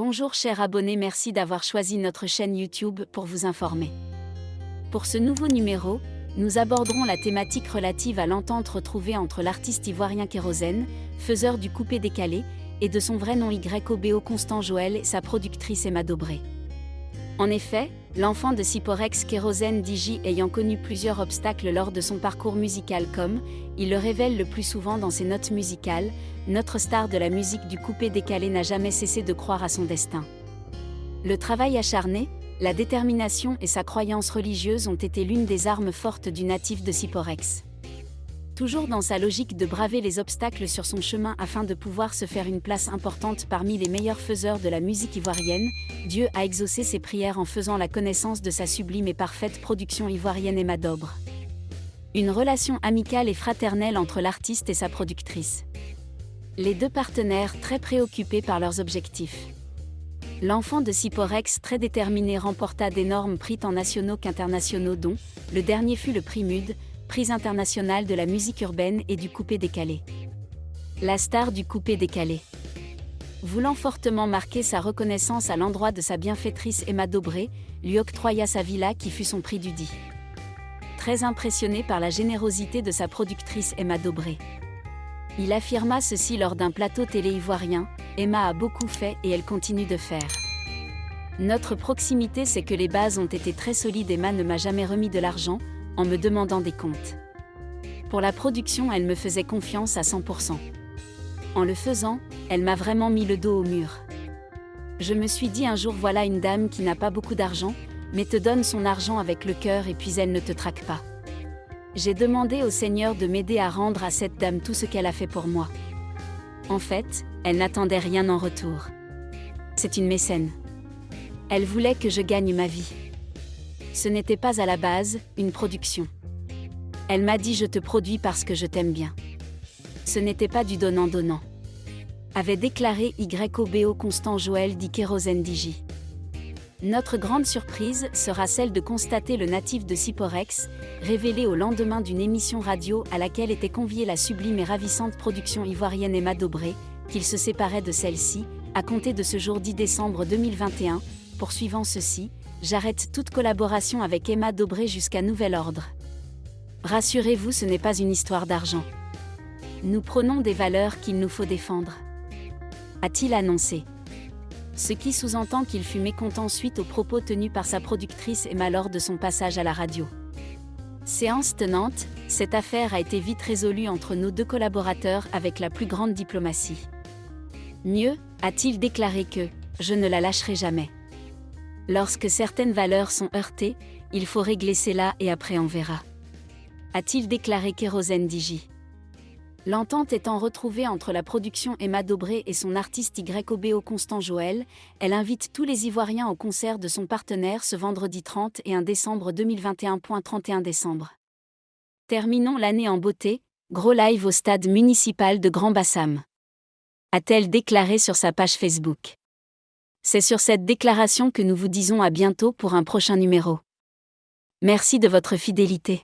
Bonjour chers abonnés, merci d'avoir choisi notre chaîne YouTube pour vous informer. Pour ce nouveau numéro, nous aborderons la thématique relative à l'entente retrouvée entre l'artiste ivoirien Kérosène, faiseur du coupé-décalé, et de son vrai nom YOBO Constant Joël et sa productrice Emma Dobré. En effet, l'enfant de Siporex Kérosène DJ ayant connu plusieurs obstacles lors de son parcours musical comme, il le révèle le plus souvent dans ses notes musicales, notre star de la musique du coupé-décalé n'a jamais cessé de croire à son destin. Le travail acharné, la détermination et sa croyance religieuse ont été l'une des armes fortes du natif de Siporex. Toujours dans sa logique de braver les obstacles sur son chemin afin de pouvoir se faire une place importante parmi les meilleurs faiseurs de la musique ivoirienne, Dieu a exaucé ses prières en faisant la connaissance de sa sublime et parfaite production ivoirienne Emma Dobré. Une relation amicale et fraternelle entre l'artiste et sa productrice. Les deux partenaires très préoccupés par leurs objectifs. L'enfant de Siporex très déterminé remporta d'énormes prix tant nationaux qu'internationaux dont, le dernier fut le prix MUD, prix international de la musique urbaine et du coupé-décalé. La star du coupé-décalé. Voulant fortement marquer sa reconnaissance à l'endroit de sa bienfaitrice Emma Dobré, lui octroya sa villa qui fut son prix dudit. Très impressionné par la générosité de sa productrice Emma Dobré. Il affirma ceci lors d'un plateau télé ivoirien, Emma a beaucoup fait et elle continue de faire. Notre proximité c'est que les bases ont été très solides. Emma ne m'a jamais remis de l'argent, en me demandant des comptes. Pour la production elle me faisait confiance à 100%. En le faisant, elle m'a vraiment mis le dos au mur. Je me suis dit un jour voilà une dame qui n'a pas beaucoup d'argent, mais te donne son argent avec le cœur et puis elle ne te traque pas. J'ai demandé au Seigneur de m'aider à rendre à cette dame tout ce qu'elle a fait pour moi. En fait, elle n'attendait rien en retour. C'est une mécène. Elle voulait que je gagne ma vie. Ce n'était pas à la base une production. Elle m'a dit je te produis parce que je t'aime bien. Ce n'était pas du donnant-donnant. Avait déclaré YOBO Constant Joël dit Kérosène DJ. Notre grande surprise sera celle de constater le natif de Siporex, révélé au lendemain d'une émission radio à laquelle était conviée la sublime et ravissante production ivoirienne Emma Dobré, qu'il se séparait de celle-ci, à compter de ce jour 10 décembre 2021, poursuivant ceci, j'arrête toute collaboration avec Emma Dobré jusqu'à nouvel ordre. Rassurez-vous, ce n'est pas une histoire d'argent. Nous prônons des valeurs qu'il nous faut défendre. A-t-il annoncé. Ce qui sous-entend qu'il fut mécontent suite aux propos tenus par sa productrice Emma lors de son passage à la radio. Séance tenante, cette affaire a été vite résolue entre nos deux collaborateurs avec la plus grande diplomatie. Mieux, a-t-il déclaré que « je ne la lâcherai jamais ». Lorsque certaines valeurs sont heurtées, il faut régler cela et après on verra. A-t-il déclaré Kérosène DJ. L'entente étant retrouvée entre la production Emma Dobré et son artiste YOBO Constant Joël, elle invite tous les Ivoiriens au concert de son partenaire ce vendredi 31 décembre 2021. 31 décembre. Terminons l'année en beauté, gros live au stade municipal de Grand Bassam. A-t-elle déclaré sur sa page Facebook. C'est sur cette déclaration que nous vous disons à bientôt pour un prochain numéro. Merci de votre fidélité.